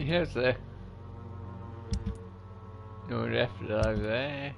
Yes, no left over there.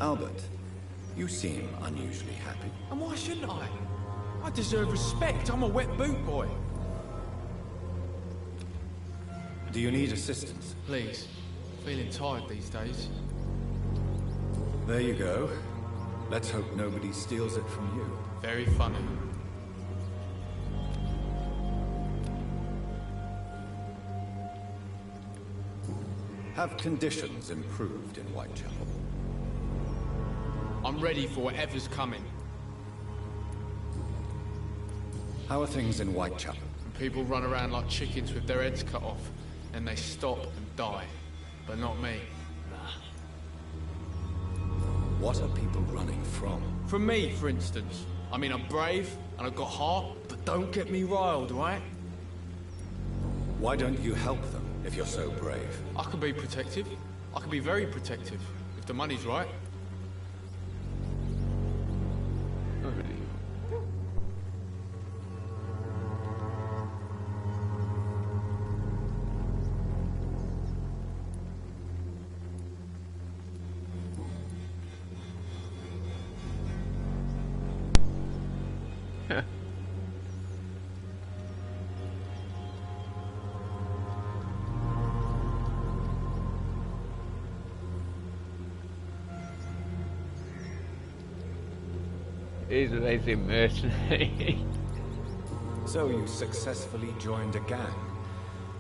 Albert, you seem unusually happy. And why shouldn't I? I deserve respect. I'm a wet boot boy. Do you need assistance? Please. Feeling tired these days. There you go. Let's hope nobody steals it from you. Very funny. Have conditions improved in Whitechapel? I'm ready for whatever's coming. How are things in Whitechapel? People run around like chickens with their heads cut off, and they stop and die. But not me. What are people running from? From me, for instance. I mean, I'm brave, and I've got heart, but don't get me riled, right? Why don't you help them, if you're so brave? I can be protective. I can be very protective, if the money's right. He's a lazy mercenary. So you successfully joined a gang.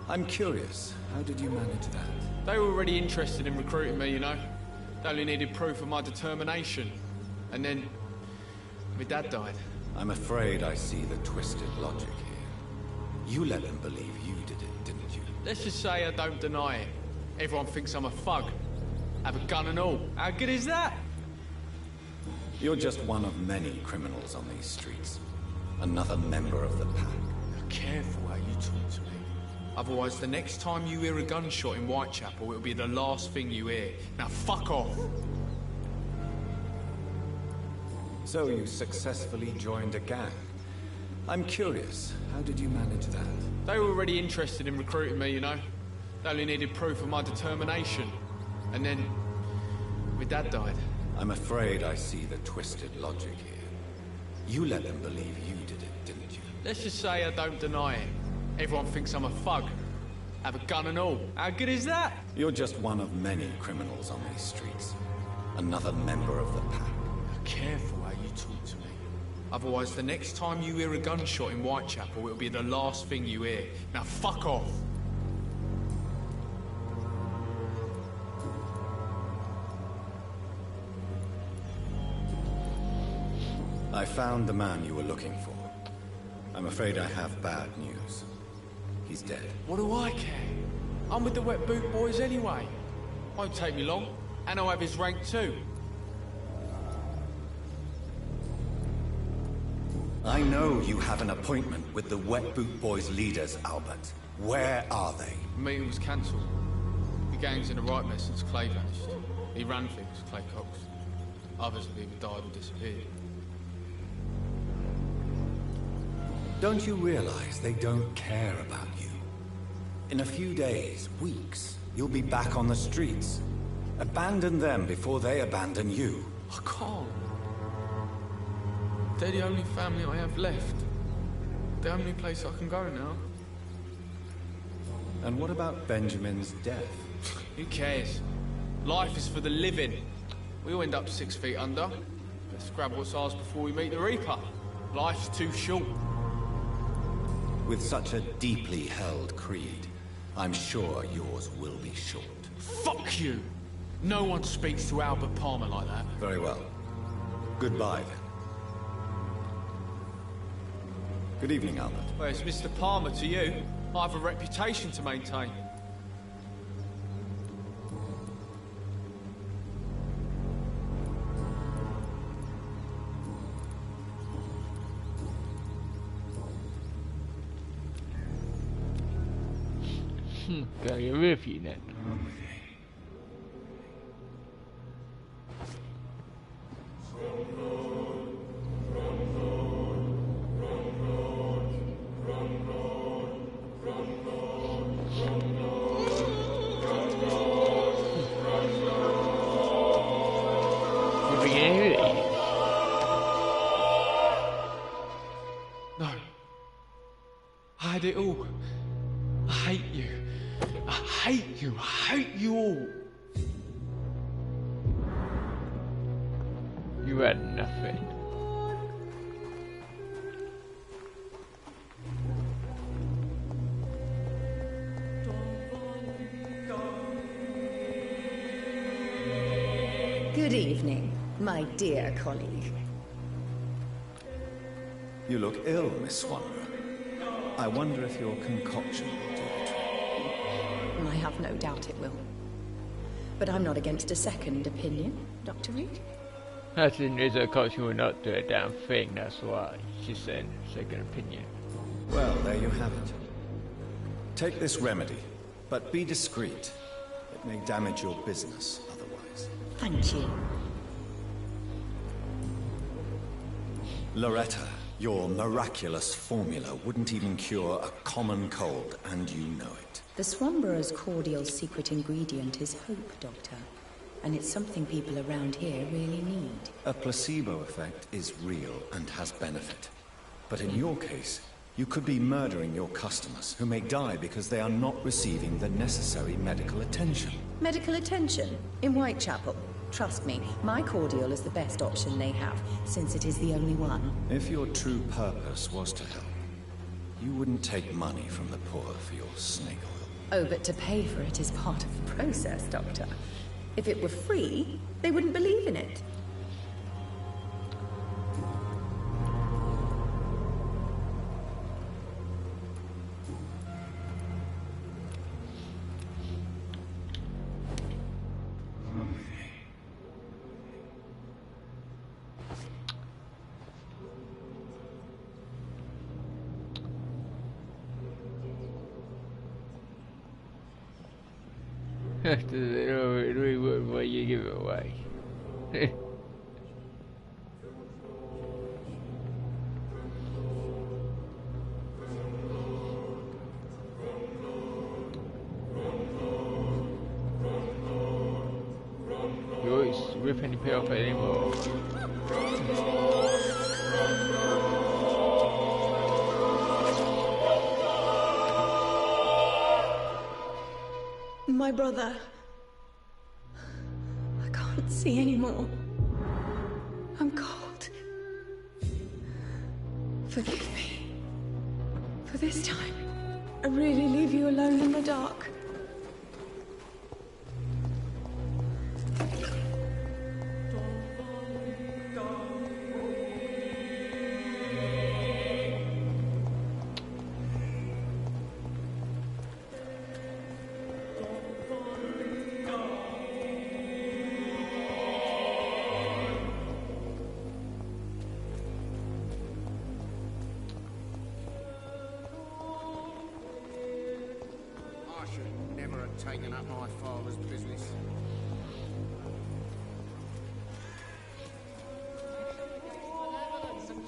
I'm curious, how did you manage that? They were already interested in recruiting me, you know. They only needed proof of my determination. And then... my dad died. I'm afraid I see the twisted logic here. You let them believe you did it, didn't you? Let's just say I don't deny it. Everyone thinks I'm a thug. Have a gun and all. How good is that? You're just one of many criminals on these streets. Another member of the pack. Now, careful how you talk to me. Otherwise, the next time you hear a gunshot in Whitechapel, it'll be the last thing you hear. Now, fuck off! So you successfully joined a gang. I'm curious, how did you manage that? They were already interested in recruiting me, you know. They only needed proof of my determination. And then... my dad died. I'm afraid I see the twisted logic here. You let them believe you did it, didn't you? Let's just say I don't deny it. Everyone thinks I'm a thug. Have a gun and all. How good is that? You're just one of many criminals on these streets. Another member of the pack. Now, careful how you talk to me. Otherwise, the next time you hear a gunshot in Whitechapel, it'll be the last thing you hear. Now, fuck off! I found the man you were looking for. I'm afraid I have bad news. He's dead. What do I care? I'm with the Wet Boot Boys anyway. Won't take me long, and I'll have his rank too. I know you have an appointment with the Wet Boot Boys leaders, Albert. Where are they? The meeting was cancelled. The gang's in a right mess since Clay vanished. He ran things, Clay Cox. Others have either died or disappeared. Don't you realize they don't care about you? In a few days, weeks, you'll be back on the streets. Abandon them before they abandon you. I can't. They're the only family I have left. The only place I can go now. And what about Benjamin's death? Who cares? Life is for the living. We all end up 6 feet under. Let's grab what's ours before we meet the Reaper. Life's too short. With such a deeply held creed, I'm sure yours will be short. Fuck you! No one speaks to Albert Palmer like that. Very well. Goodbye, then. Good evening, Albert. Well, it's Mr. Palmer to you. I have a reputation to maintain. Gotta get rid of you then. No. I had it all. I hate you. I hate you. I hate you all. You had nothing. Good evening, my dear colleague. You look ill, Miss Wanderer. I wonder if your concoction will do the trick. I have no doubt it will. But I'm not against a second opinion, Dr. Reed. As in, is a coach who will not do a damn thing, that's why she said second opinion. Well, there you have it. Take this remedy, but be discreet. It may damage your business otherwise. Thank you. Loretta, your miraculous formula wouldn't even cure a common cold, and you know it. The Swanborough's cordial secret ingredient is hope, Doctor. And it's something people around here really need. A placebo effect is real and has benefit. But in your case, you could be murdering your customers, who may die because they are not receiving the necessary medical attention. Medical attention? In Whitechapel? Trust me, my cordial is the best option they have, since it is the only one. If your true purpose was to help, you wouldn't take money from the poor for your snake oil. Oh, but to pay for it is part of the process, Doctor. If it were free, they wouldn't believe in it. Why you give it away? You always rip any pay off anymore. My brother. I can't see anymore. I'm cold. Forgive me. For this time, I really leave you alone in the dark. Taking up my father's business. You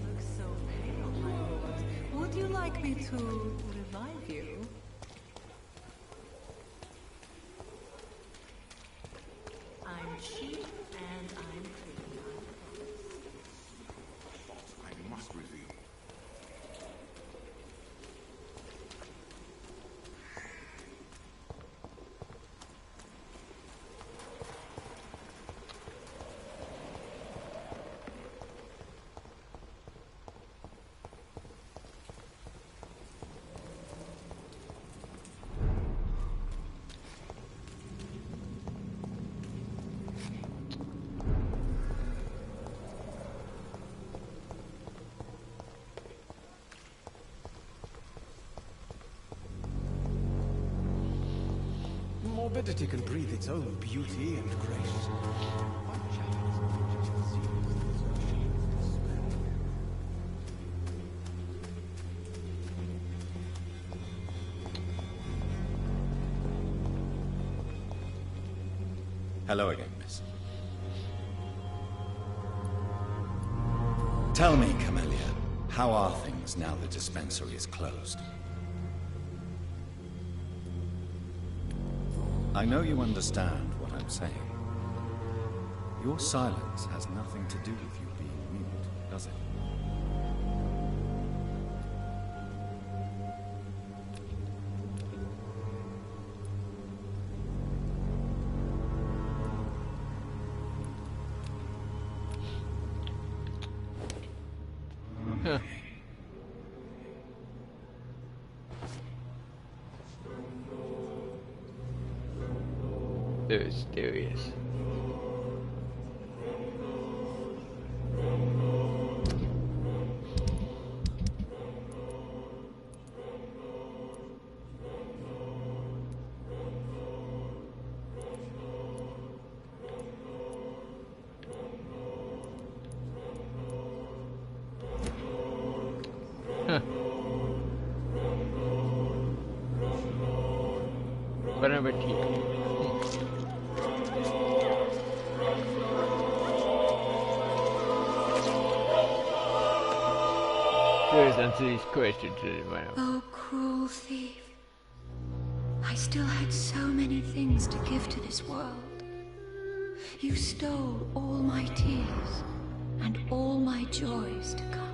look so pale, my lord. Would you like me to revive you? I'm cheap and I'm clean. I must reveal. morbidity can breathe its own beauty and grace. Hello again, miss. Tell me, Camellia, how are things now the dispensary is closed? I know you understand what I'm saying. Your silence has nothing to do with you being mute, does it? Mysterious. What about you? Please answer these questions, madam. Oh, cruel thief. I still had so many things to give to this world. You stole all my tears and all my joys to come.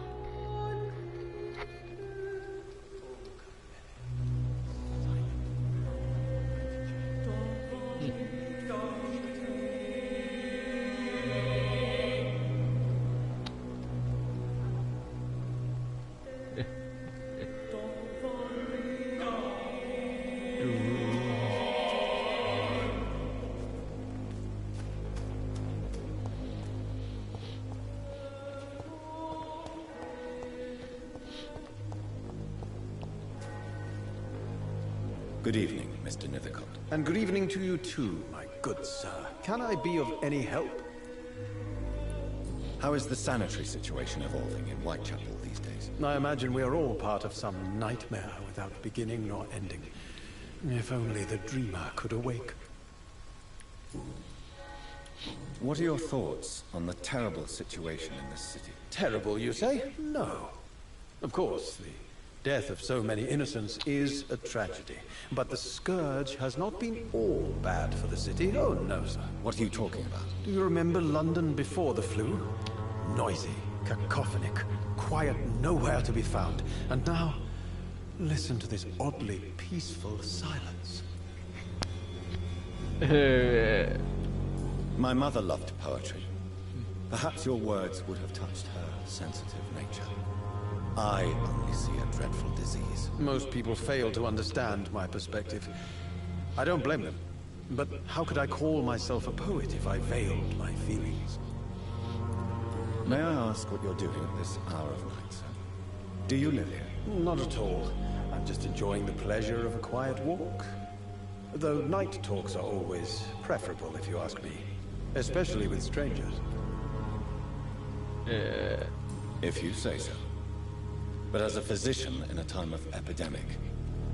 Good evening, Mr. Nithercott. And good evening to you too, my good sir. Can I be of any help? How is the sanitary situation evolving in Whitechapel these days? I imagine we are all part of some nightmare without beginning nor ending. If only the dreamer could awake. What are your thoughts on the terrible situation in this city? Terrible, you say? No. Of course, the death of so many innocents is a tragedy. But the scourge has not been all bad for the city. Oh, no, sir. What are you talking about? Do you remember London before the flu? Noisy, cacophonic, quiet nowhere to be found. And now, listen to this oddly peaceful silence. My mother loved poetry. Perhaps your words would have touched her sensitive nature. I only see a dreadful disease. Most people fail to understand my perspective. I don't blame them. But how could I call myself a poet if I veiled my feelings? May I ask what you're doing at this hour of night, sir? Do you live here? Not at all. I'm just enjoying the pleasure of a quiet walk. Though night talks are always preferable, if you ask me. Especially with strangers. If you say so. But as a physician in a time of epidemic,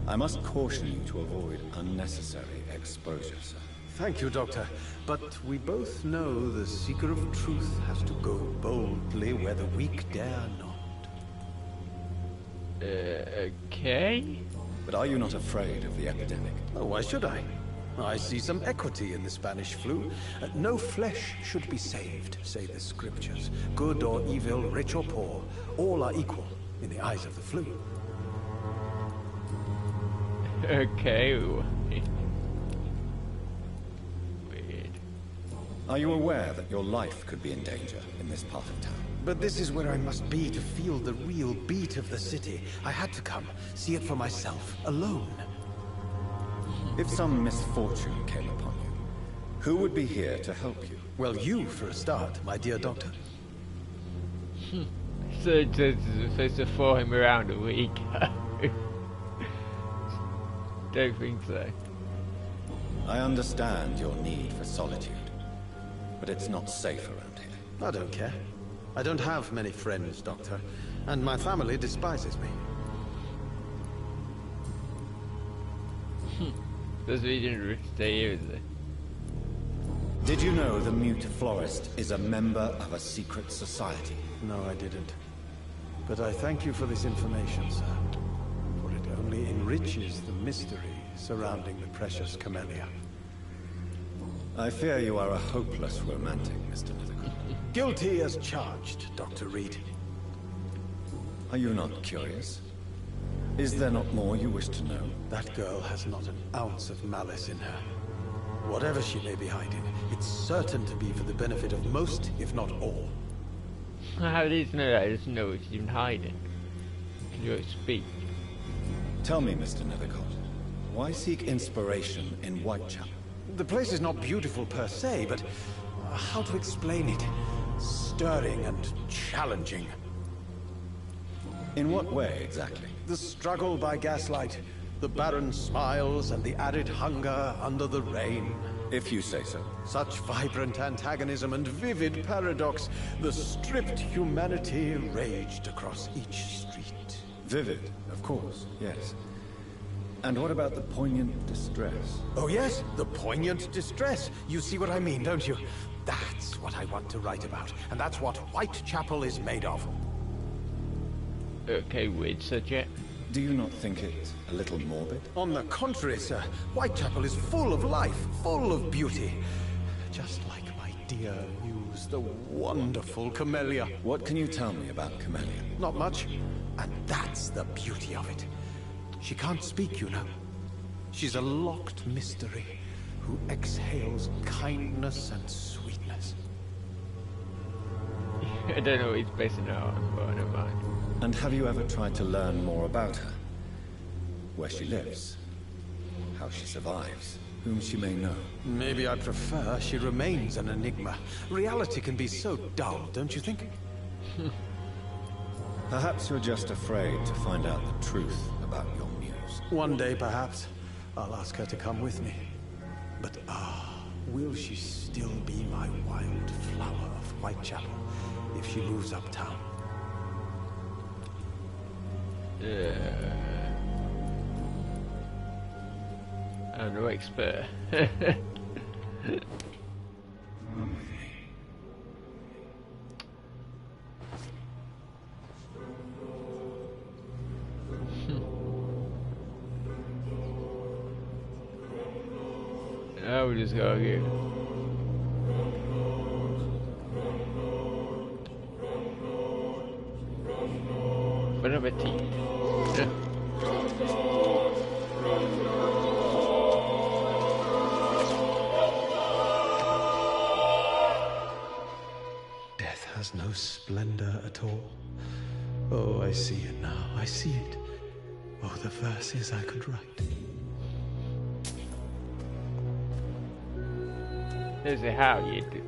I must caution you to avoid unnecessary exposure, sir. Thank you, Doctor. But we both know the seeker of truth has to go boldly where the weak dare not. Okay. But are you not afraid of the epidemic? Oh, why should I? I see some equity in the Spanish flu. No flesh should be saved, say the scriptures. Good or evil, rich or poor, all are equal in the eyes of the flu. Okay. Weird. Are you aware that your life could be in danger in this part of town? But this is where I must be to feel the real beat of the city. I had to come, see it for myself, alone. If some misfortune came upon you, who would be here to help you? Well, you for a start, my dear doctor. So it's supposed to follow him around a week. Don't think so. I understand your need for solitude, but it's not safe around here. I don't care. I don't have many friends, Doctor, and my family despises me. Does we didn't stay here, is it? Did you know the Mute Florist is a member of a secret society? No, I didn't. But I thank you for this information, sir. For it only enriches the mystery surrounding the precious camellia. I fear you are a hopeless romantic, Mr. Nethercott. Guilty as charged, Dr. Reed. Are you not curious? Is there not more you wish to know? That girl has not an ounce of malice in her. Whatever she may be hiding, it's certain to be for the benefit of most, if not all. How did you know that? I just know it's even hiding. Can you speak? Tell me, Mr. Nethercott, why seek inspiration in Whitechapel? The place is not beautiful per se, but how to explain it? Stirring and challenging. In what way, exactly? The struggle by gaslight, the barren smiles, and the added hunger under the rain. If you say so. Such vibrant antagonism and vivid paradox, the stripped humanity raged across each street. Vivid, of course, yes. And what about the poignant distress? Oh yes, the poignant distress. You see what I mean, don't you? That's what I want to write about, and that's what Whitechapel is made of. Okay, weird subject. Do you not think it a little morbid? On the contrary, sir, Whitechapel is full of life, full of beauty. Just like my dear muse, the wonderful Camellia. What can you tell me about Camellia? Not much, and that's the beauty of it. She can't speak, you know. She's a locked mystery who exhales kindness and sweetness. I don't know what he's basing it on, but never mind. And have you ever tried to learn more about her? Where she lives? How she survives? Whom she may know? Maybe I prefer she remains an enigma. Reality can be so dull, don't you think? Perhaps you're just afraid to find out the truth about your muse. One day, perhaps, I'll ask her to come with me. But will she still be my wild flower of Whitechapel if she moves uptown? I'm no expert. Now we just go here. Bon appetit. Death has no splendor at all. Oh, I see it now. I see it. Oh, the verses I could write. This is how you do.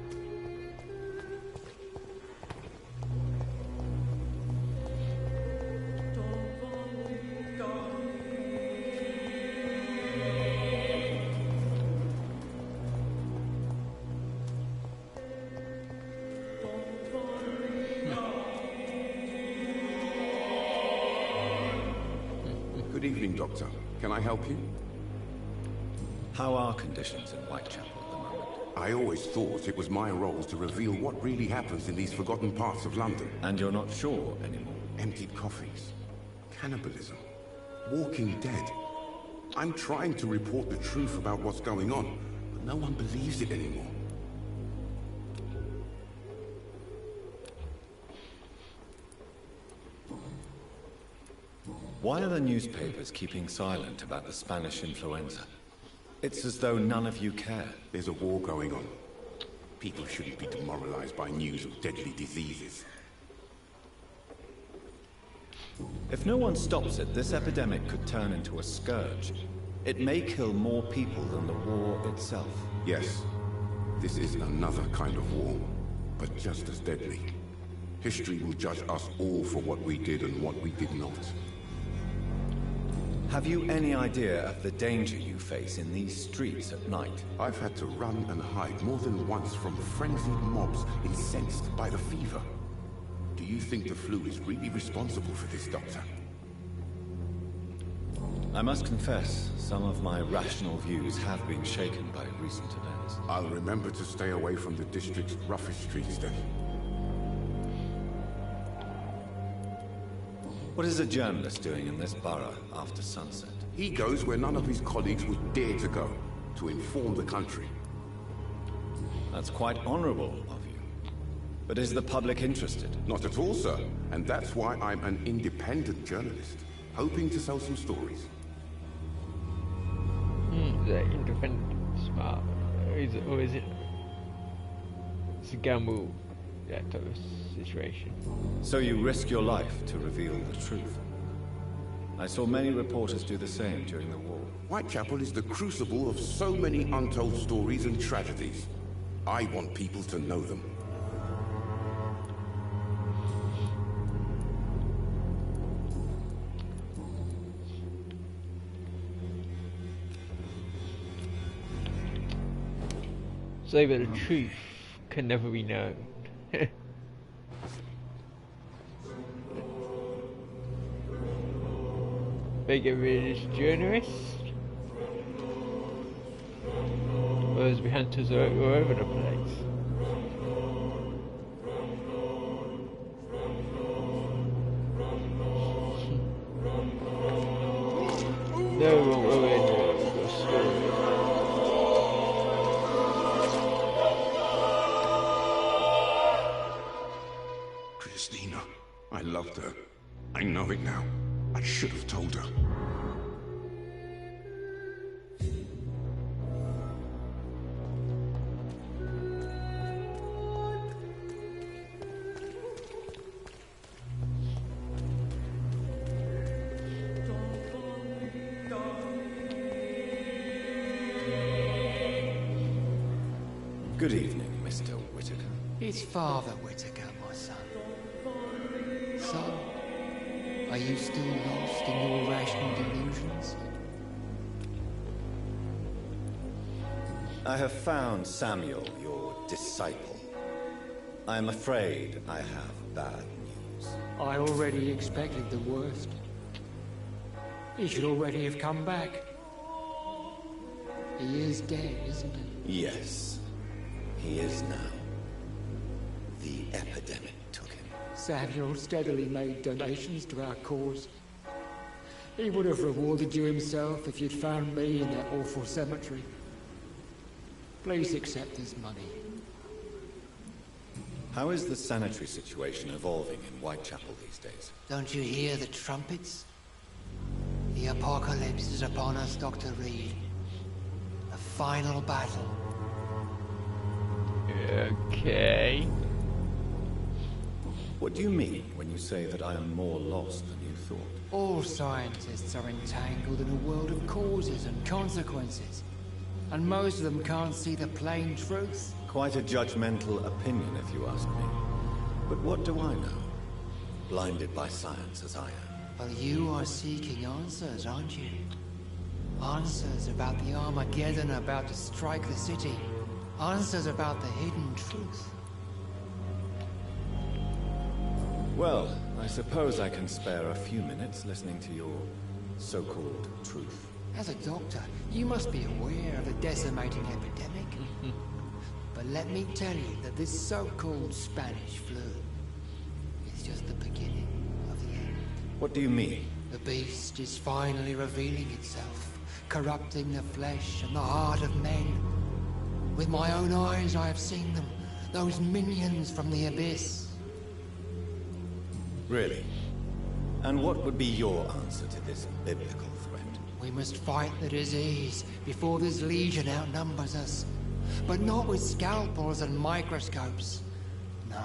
Good evening, Doctor. Can I help you? How are conditions in Whitechapel at the moment? I always thought it was my role to reveal what really happens in these forgotten parts of London. And you're not sure anymore? Emptied coffees, cannibalism, walking dead. I'm trying to report the truth about what's going on, but no one believes it anymore. Why are the newspapers keeping silent about the Spanish influenza? It's as though none of you care. There's a war going on. People shouldn't be demoralized by news of deadly diseases. If no one stops it, this epidemic could turn into a scourge. It may kill more people than the war itself. Yes, this is another kind of war, but just as deadly. History will judge us all for what we did and what we did not. Have you any idea of the danger you face in these streets at night? I've had to run and hide more than once from frenzied mobs incensed by the fever. Do you think the flu is really responsible for this, Doctor? I must confess, some of my rational views have been shaken by recent events. I'll remember to stay away from the district's roughest streets then. What is a journalist doing in this borough after sunset? He goes where none of his colleagues would dare to go, to inform the country. That's quite honorable of you. But is the public interested? Not at all, sir. And that's why I'm an independent journalist, hoping to sell some stories. The independent, smart. Or is it? It's a gamble, that type of situation. So you risk your life to reveal the truth. I saw many reporters do the same during the war. Whitechapel is the crucible of so many untold stories and tragedies. I want people to know them. So that the truth can never be known. They get rid of this journalist? Whereas we hunters are all over the place. No one will end the story. Christina, I loved her. I know it now. I should have told her. Good evening, Mr. Whitaker. It's Father Whitaker, my son. So, are you still lost in your rational delusions? I have found Samuel, your disciple. I am afraid I have bad news. I already expected the worst. He should already have come back. He is dead, isn't he? Yes, he is now. The epidemic took him. Samuel steadily made donations to our cause. He would have rewarded you himself if you'd found me in that awful cemetery. Please accept his money. How is the sanitary situation evolving in Whitechapel these days? Don't you hear the trumpets? The apocalypse is upon us, Dr. Reed. The final battle. Okay. What do you mean when you say that I am more lost than you thought? All scientists are entangled in a world of causes and consequences. And most of them can't see the plain truth. Quite a judgmental opinion, if you ask me. But what do I know? Blinded by science as I am. Well, you are seeking answers, aren't you? Answers about the Armageddon about to strike the city. Answers about the hidden truth. Well, I suppose I can spare a few minutes listening to your so-called truth. As a doctor, you must be aware of the decimating epidemic. But let me tell you that this so-called Spanish flu is just the beginning of the end. What do you mean? The beast is finally revealing itself, corrupting the flesh and the heart of men. With my own eyes I have seen them, those minions from the abyss. Really? And what would be your answer to this biblical threat? We must fight the disease before this legion outnumbers us. But not with scalpels and microscopes. No.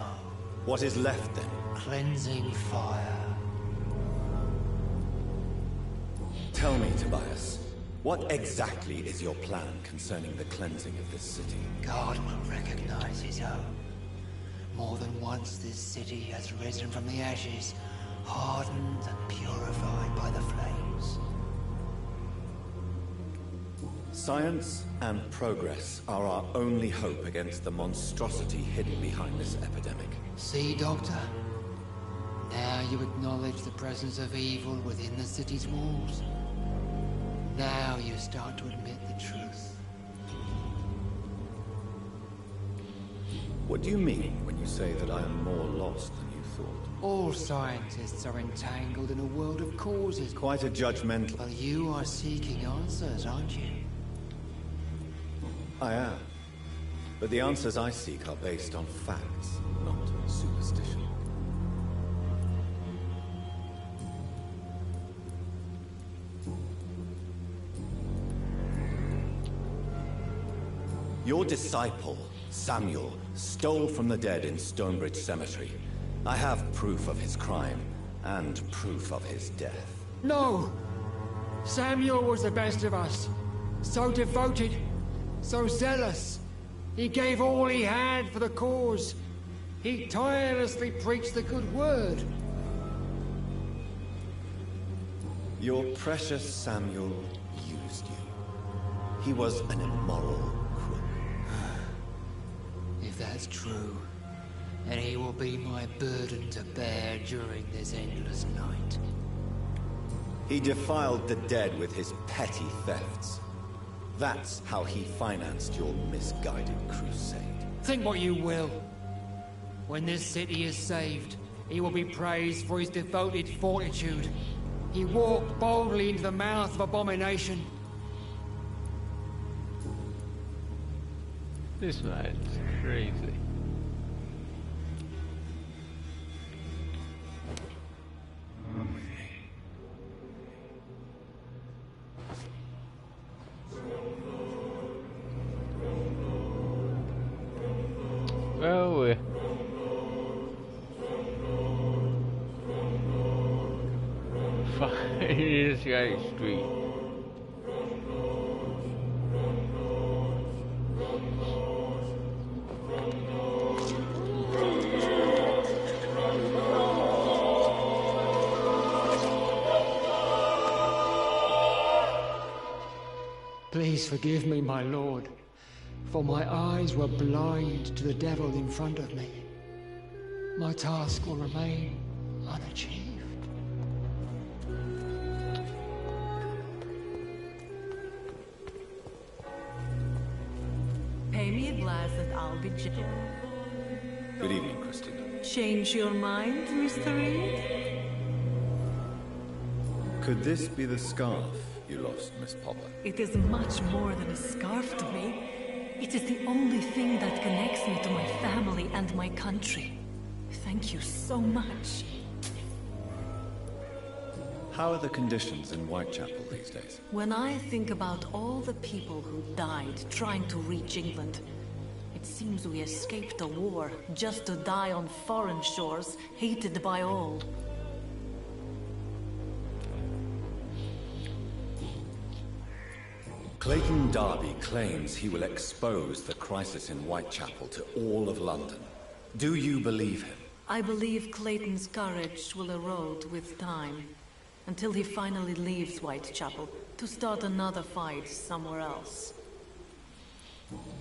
What is left then? Cleansing fire. Tell me, Tobias, what exactly is your plan concerning the cleansing of this city? God will recognize his own. More than once this city has risen from the ashes, hardened and purified by the flames. Science and progress are our only hope against the monstrosity hidden behind this epidemic. See, Doctor? Now you acknowledge the presence of evil within the city's walls. Now you start to admit the truth. What do you mean when you say that I am more lost than you thought? All scientists are entangled in a world of causes. Quite a judgmental... But you are seeking answers, aren't you? I am. But the answers I seek are based on facts, not superstition. Your disciple, Samuel, stole from the dead in Stonebridge Cemetery. I have proof of his crime, and proof of his death. No! Samuel was the best of us. So devoted, so zealous. He gave all he had for the cause. He tirelessly preached the good word. Your precious Samuel used you. He was an immoral crook. If that's true, then he will be my burden to bear during this endless night. He defiled the dead with his petty thefts. That's how he financed your misguided crusade. Think what you will. When this city is saved, he will be praised for his devoted fortitude. He walked boldly into the mouth of abomination. This man's crazy. Well, this guy's street. Please forgive me, my lord, for my eyes were blind to the devil in front of me. My task will remain unachieved. Pay me a glass and I'll be gentle. Good evening, Christina. Change your mind, Mr. Reed? Could this be the scarf you lost, Miss Popper? It is much more than a scarf to me. It is the only thing that connects me to my family and my country. Thank you so much. How are the conditions in Whitechapel these days? When I think about all the people who died trying to reach England, it seems we escaped a war just to die on foreign shores, hated by all. Clayton Darby claims he will expose the crisis in Whitechapel to all of London. Do you believe him? I believe Clayton's courage will erode with time, until he finally leaves Whitechapel to start another fight somewhere else.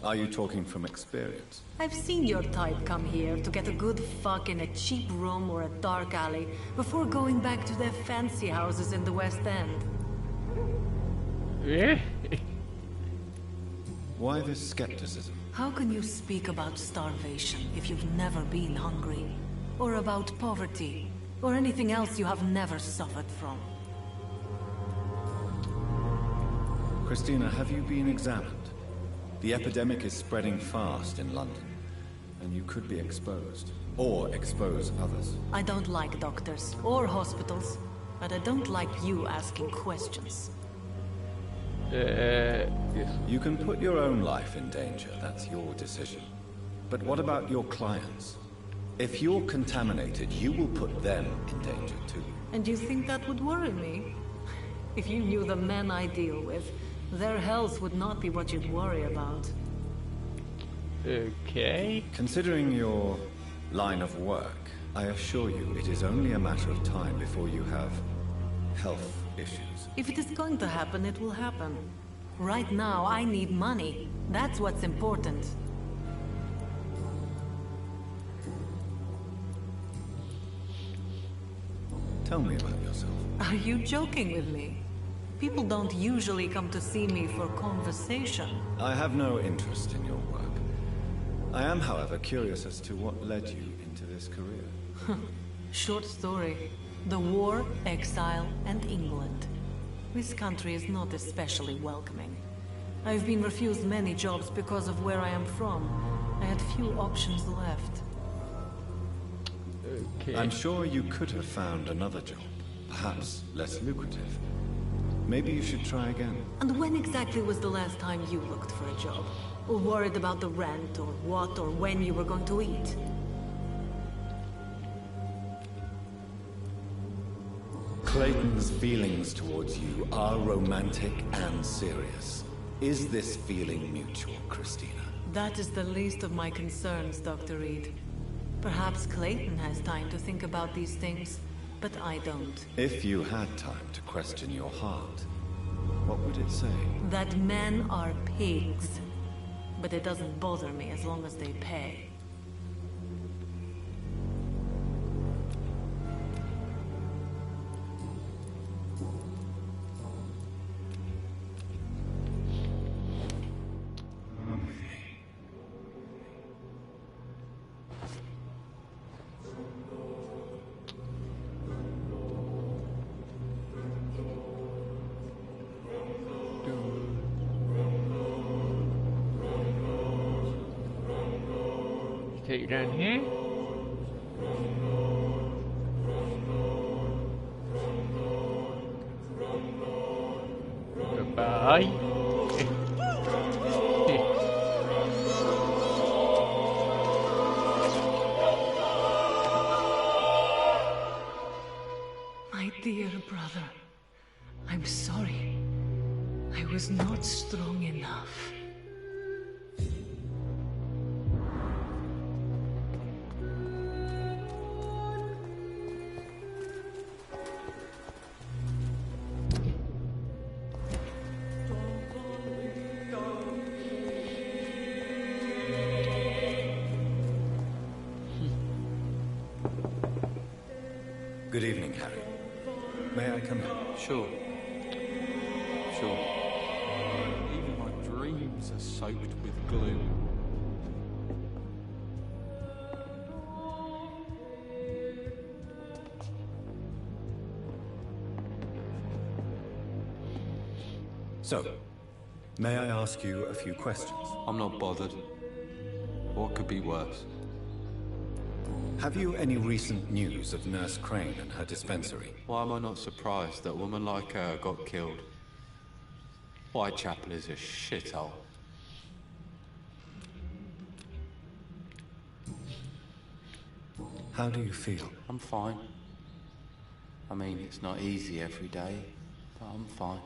Are you talking from experience? I've seen your type come here to get a good fuck in a cheap room or a dark alley before going back to their fancy houses in the West End. Yeah. Why this skepticism? How can you speak about starvation if you've never been hungry? Or about poverty? Or anything else you have never suffered from? Christina, have you been examined? The epidemic is spreading fast in London, and you could be exposed. Or expose others. I don't like doctors or hospitals, but I don't like you asking questions. Yes. You can put your own life in danger, that's your decision. But what about your clients? If you're contaminated, you will put them in danger too. And you think that would worry me? If you knew the men I deal with, their health would not be what you'd worry about. Okay. Considering your line of work, I assure you it is only a matter of time before you have health issues. If it is going to happen, it will happen. Right now, I need money. That's what's important. Tell me about yourself. Are you joking with me? People don't usually come to see me for conversation. I have no interest in your work. I am, however, curious as to what led you into this career. Short story. The war, exile, and England. This country is not especially welcoming. I've been refused many jobs because of where I am from. I had few options left. Okay. I'm sure you could have found another job, perhaps less lucrative. Maybe you should try again. And when exactly was the last time you looked for a job? Or worried about the rent, or what, or when you were going to eat? Clayton's feelings towards you are romantic and serious. Is this feeling mutual, Christina? That is the least of my concerns, Dr. Reed. Perhaps Clayton has time to think about these things, but I don't. If you had time to question your heart, what would it say? That men are pigs. But it doesn't bother me as long as they pay. Take you down here. Goodbye. My dear brother, I'm sorry. I was not strong enough. Good evening, Harry. May I come in? Sure. Sure. Even my dreams are soaked with gloom. So, may I ask you a few questions? I'm not bothered. What could be worse? Have you any recent news of Nurse Crane and her dispensary? Why am I not surprised that a woman like her got killed? Whitechapel is a shithole. How do you feel? I'm fine. I mean, it's not easy every day, but I'm fine.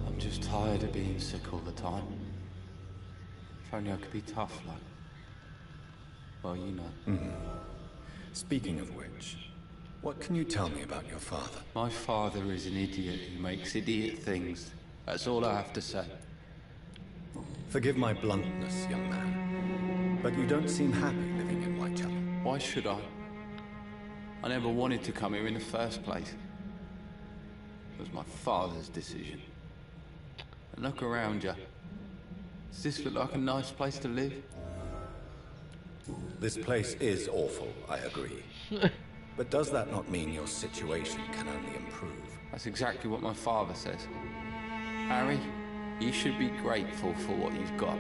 I'm just tired of being sick all the time. If only I could be tough like... Well, you know. Speaking of which, what can you tell me about your father? My father is an idiot who makes idiot things. That's all I have to say. Forgive my bluntness, young man, but you don't seem happy living in Whitechapel. Why should I? I never wanted to come here in the first place. It was my father's decision. And look around you. Does this look like a nice place to live? This place is awful, I agree. But does that not mean your situation can only improve? That's exactly what my father says. Harry, you should be grateful for what you've got.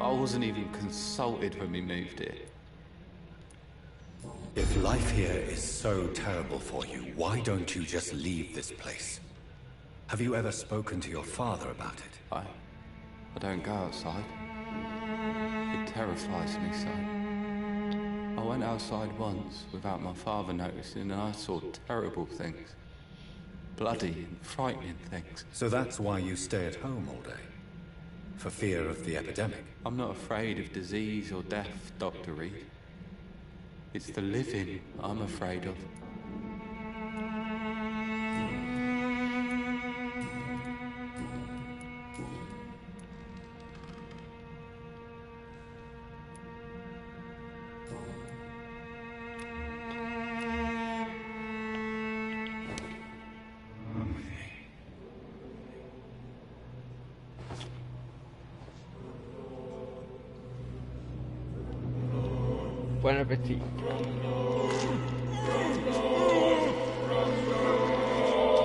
I wasn't even consulted when we moved here. If life here is so terrible for you, why don't you just leave this place? Have you ever spoken to your father about it? I don't go outside. It terrifies me so. I went outside once without my father noticing and I saw terrible things. Bloody and frightening things. So that's why you stay at home all day? For fear of the epidemic? I'm not afraid of disease or death, Dr. Reed. It's the living I'm afraid of. Bon appetit. This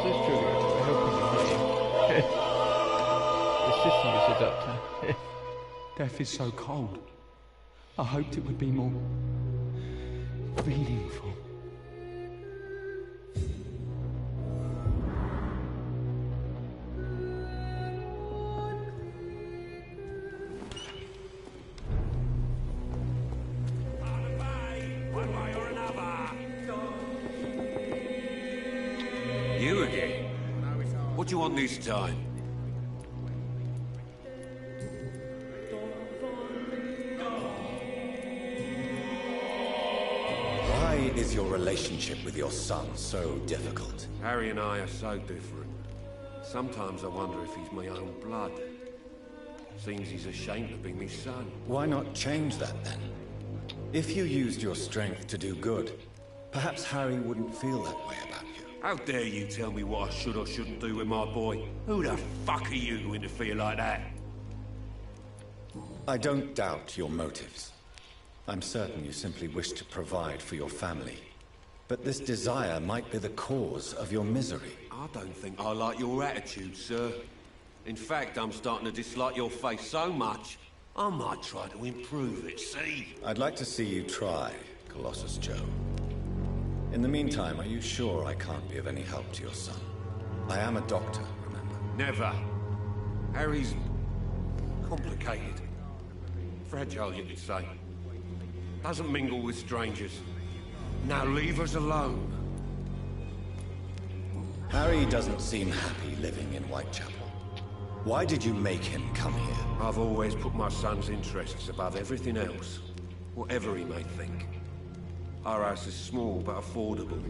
is true. I hope you can hear him. The system is a doctor. Death is so cold. I hoped it would be more meaningful. You again? What do you want this time? Why is your relationship with your son so difficult? Harry and I are so different. Sometimes I wonder if he's my own blood. Seems he's ashamed to be my son. Why not change that then? If you used your strength to do good, perhaps Harry wouldn't feel that way about you. How dare you tell me what I should or shouldn't do with my boy? Who the fuck are you to interfere like that? I don't doubt your motives. I'm certain you simply wish to provide for your family. But this desire might be the cause of your misery. I don't think I like your attitude, sir. In fact, I'm starting to dislike your face so much, I might try to improve it, see? I'd like to see you try, Colossus Joe. In the meantime, are you sure I can't be of any help to your son? I am a doctor, remember? Never. Harry's complicated. Fragile, you could say. Doesn't mingle with strangers. Now leave us alone. Harry doesn't seem happy living in Whitechapel. Why did you make him come here? I've always put my son's interests above everything else, whatever he may think. Our house is small but affordable.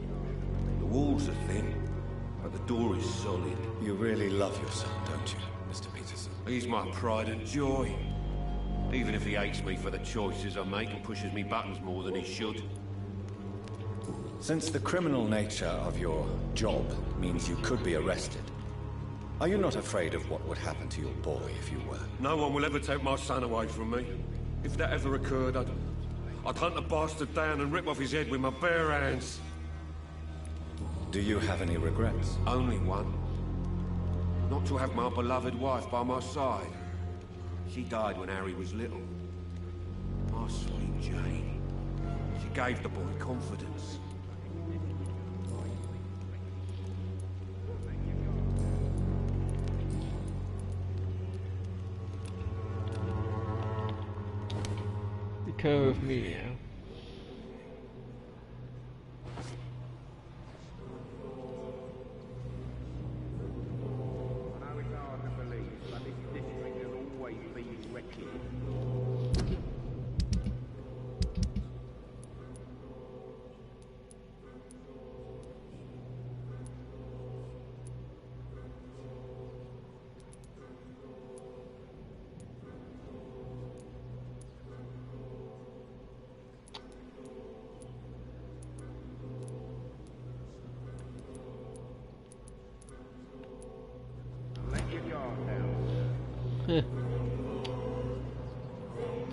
The walls are thin, but the door is solid. You really love your son, don't you, Mr. Peterson? He's my pride and joy. Even if he hates me for the choices I make and pushes me buttons more than he should. Since the criminal nature of your job means you could be arrested, are you not afraid of what would happen to your boy if you were? No one will ever take my son away from me. If that ever occurred, I'd hunt the bastard down and rip off his head with my bare hands. Do you have any regrets? Only one. Not to have my beloved wife by my side. She died when Harry was little. My sweet Jane. She gave the boy confidence. Be careful with me now.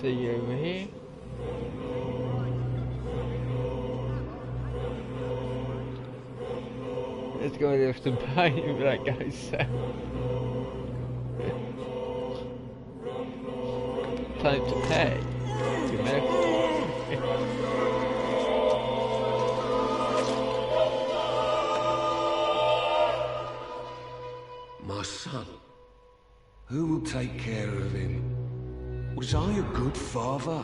See you over here. Let's go lift some paint with that guy's sound. Time to pay. You know? My son. Who will take care of him? Was I a good father?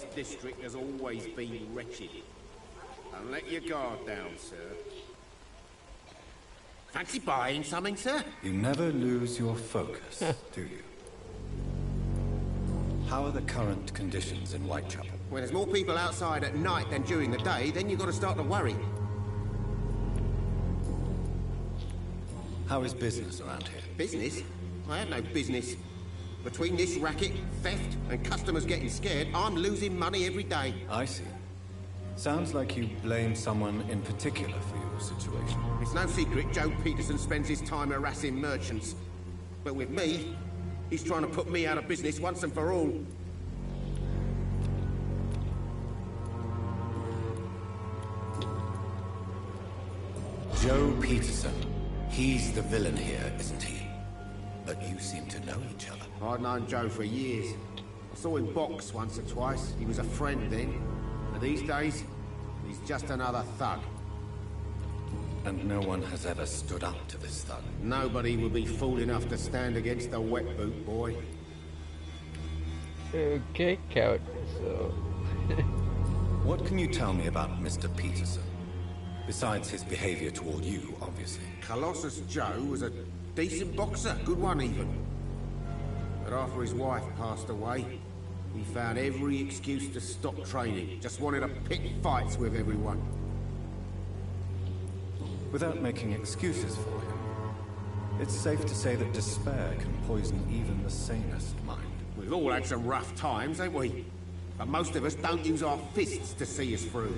This district has always been wretched. Don't let your guard down, sir. Fancy buying something, sir? You never lose your focus, do you? How are the current conditions in Whitechapel? When there's more people outside at night than during the day, then you've got to start to worry. How is business around here? Business? I have no business. Between this racket, theft, and customers getting scared, I'm losing money every day. I see. Sounds like you blame someone in particular for your situation. It's no secret Joe Peterson spends his time harassing merchants. But with me, he's trying to put me out of business once and for all. Joe Peterson. He's the villain here, isn't he? But you seem to know each other. I've known Joe for years. I saw him box once or twice. He was a friend then. But these days, he's just another thug. And no one has ever stood up to this thug? Nobody would be fool enough to stand against a wet boot boy. Okay, character, so... What can you tell me about Mr. Peterson? Besides his behavior toward you, obviously. Colossus Joe was a decent boxer, good one even. But after his wife passed away, he found every excuse to stop training. Just wanted to pick fights with everyone. Without making excuses for him, it's safe to say that despair can poison even the sanest mind. We've all had some rough times, ain't we? But most of us don't use our fists to see us through.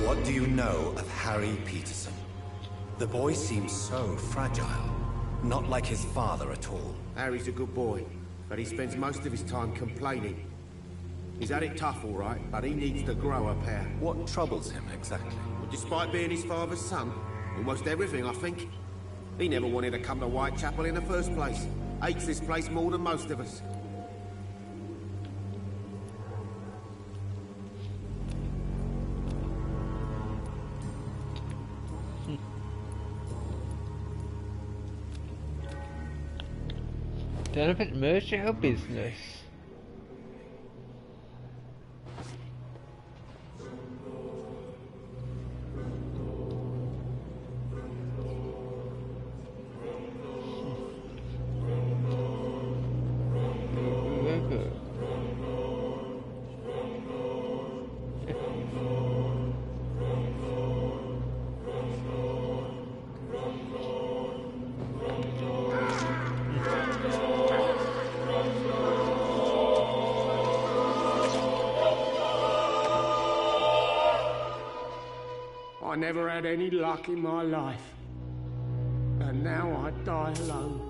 What do you know of Harry Peterson? The boy seems so fragile. Not like his father at all. Harry's a good boy, but he spends most of his time complaining. He's had it tough, all right, but he needs to grow a pair. What troubles him, exactly? Well, despite being his father's son, almost everything, I think. He never wanted to come to Whitechapel in the first place. Hates this place more than most of us. Don't know if it's merchant or business. I never had any luck in my life. And now I die alone.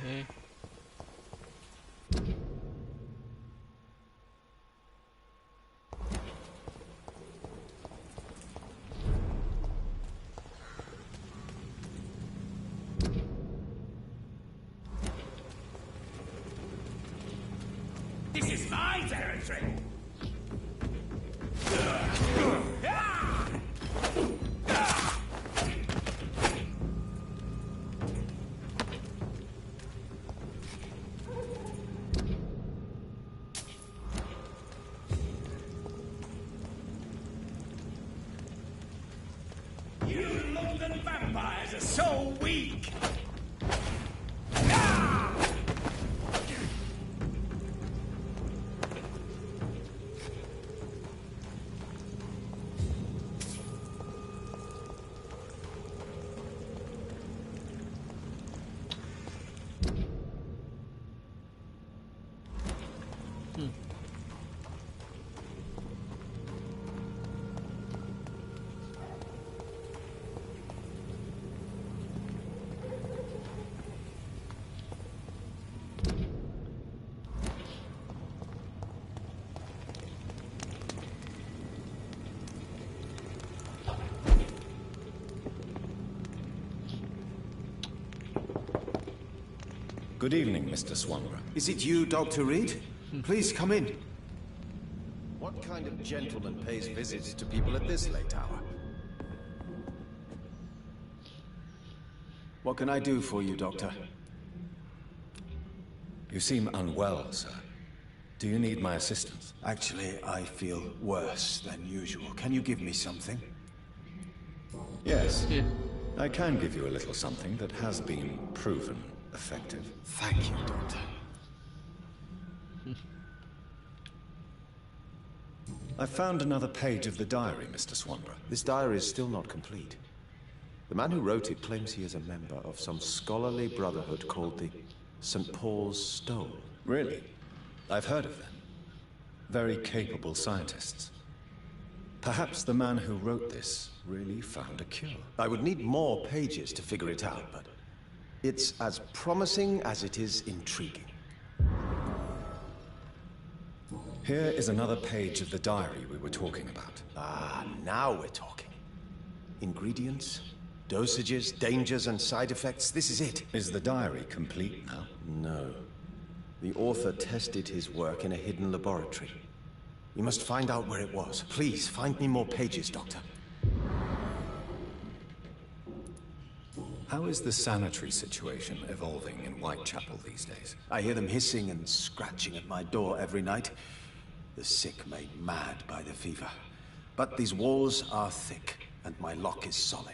Okay. This is my territory! You London vampires are so weak! Good evening, Mr. Swanborough. Is it you, Dr. Reed? Please come in. What kind of gentleman pays visits to people at this late hour? What can I do for you, Doctor? You seem unwell, sir. Do you need my assistance? Actually, I feel worse than usual. Can you give me something? Yes. I can give you a little something that has been proven effective. Thank you, Doctor. I found another page of the diary, Mr. Swanborough. This diary is still not complete. The man who wrote it claims he is a member of some scholarly brotherhood called the St. Paul's Stole. Really? I've heard of them. Very capable scientists. Perhaps the man who wrote this really found a cure. I would need more pages to figure it out, but it's as promising as it is intriguing. Here is another page of the diary we were talking about. Ah, now we're talking. Ingredients, dosages, dangers, and side effects. This is it. Is the diary complete now? No. The author tested his work in a hidden laboratory. We must find out where it was. Please, find me more pages, Doctor. How is the sanitary situation evolving in Whitechapel these days? I hear them hissing and scratching at my door every night. The sick made mad by the fever. But these walls are thick, and my lock is solid.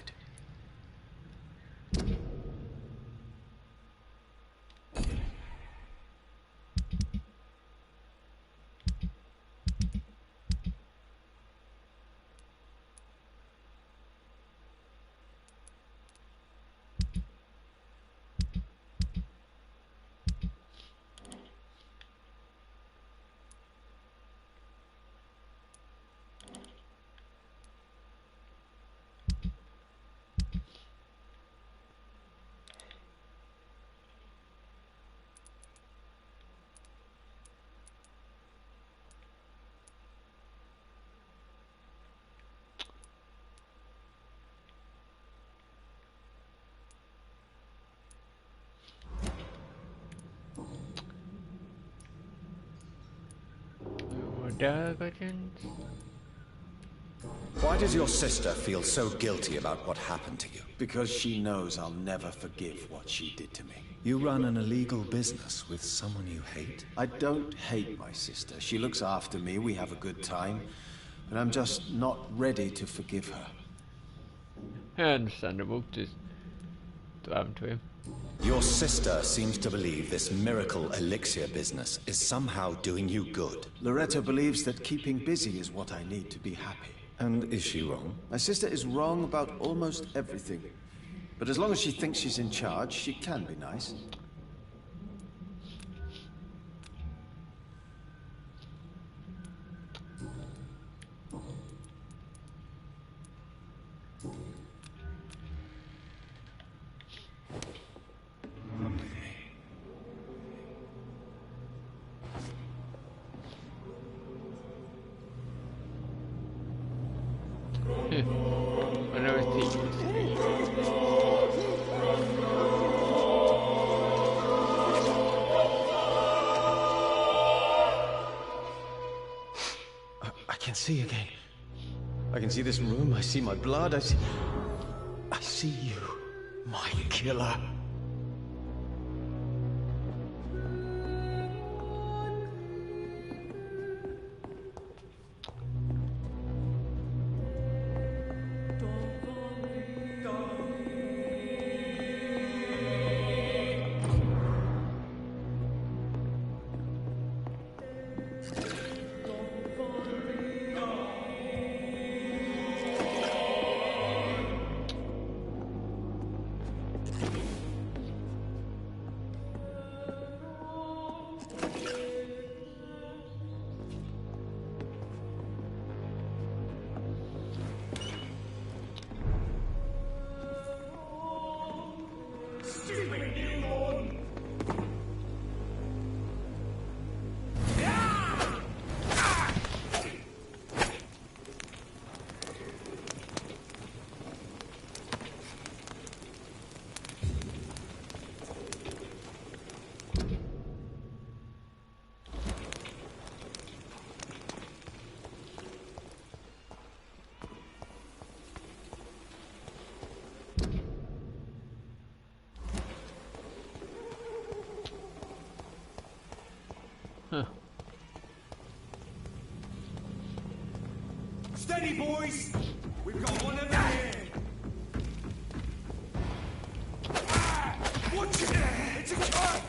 Why does your sister feel so guilty about what happened to you? Because she knows I'll never forgive what she did to me. You run an illegal business with someone you hate? I don't hate my sister. She looks after me, we have a good time. But I'm just not ready to forgive her. Understandable, just to happen to him. Your sister seems to believe this miracle elixir business is somehow doing you good. Loretta believes that keeping busy is what I need to be happy. And is she wrong? My sister is wrong about almost everything. But as long as she thinks she's in charge, she can be nice. see again. I can see this room, I see my blood, I see you, my killer. Steady, boys! We've got one of them here! Ah! Watch it! It's a cut!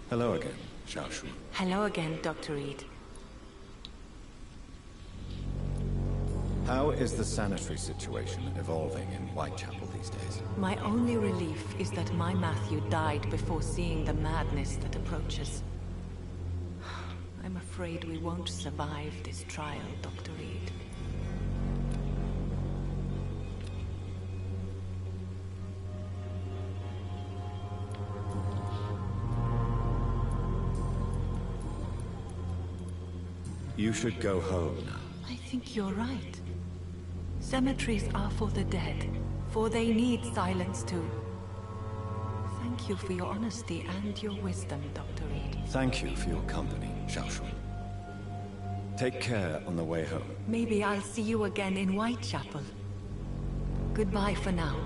Hello again, Xiaoshu. Hello again, Dr. Reed. How is the sanitary situation evolving in Whitechapel these days? My only relief is that my Matthew died before seeing the madness that approaches. I'm afraid we won't survive this trial, Dr. Reed. You should go home now. I think you're right. Cemeteries are for the dead, for they need silence too. Thank you for your honesty and your wisdom, Dr. Reed. Thank you for your company, Xiaoshu. Take care on the way home. Maybe I'll see you again in Whitechapel. Goodbye for now.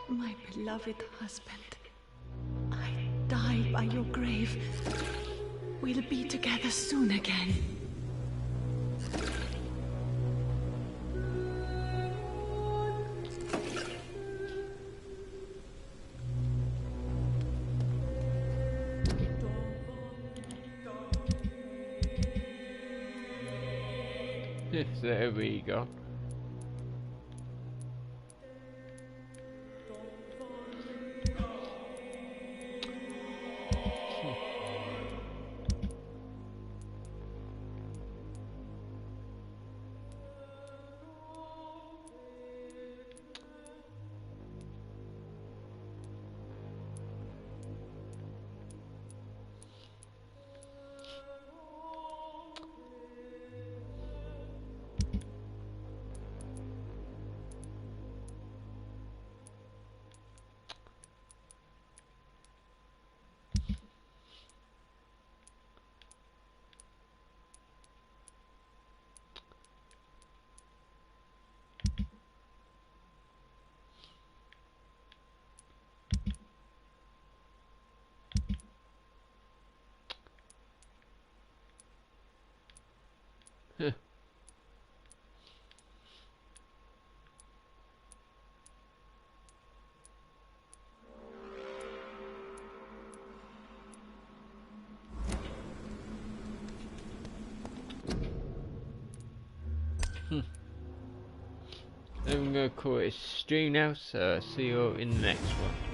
My beloved husband, I die by your grave. We'll be together soon again. There we go. I'm gonna call it a stream now, so see you all in the next one.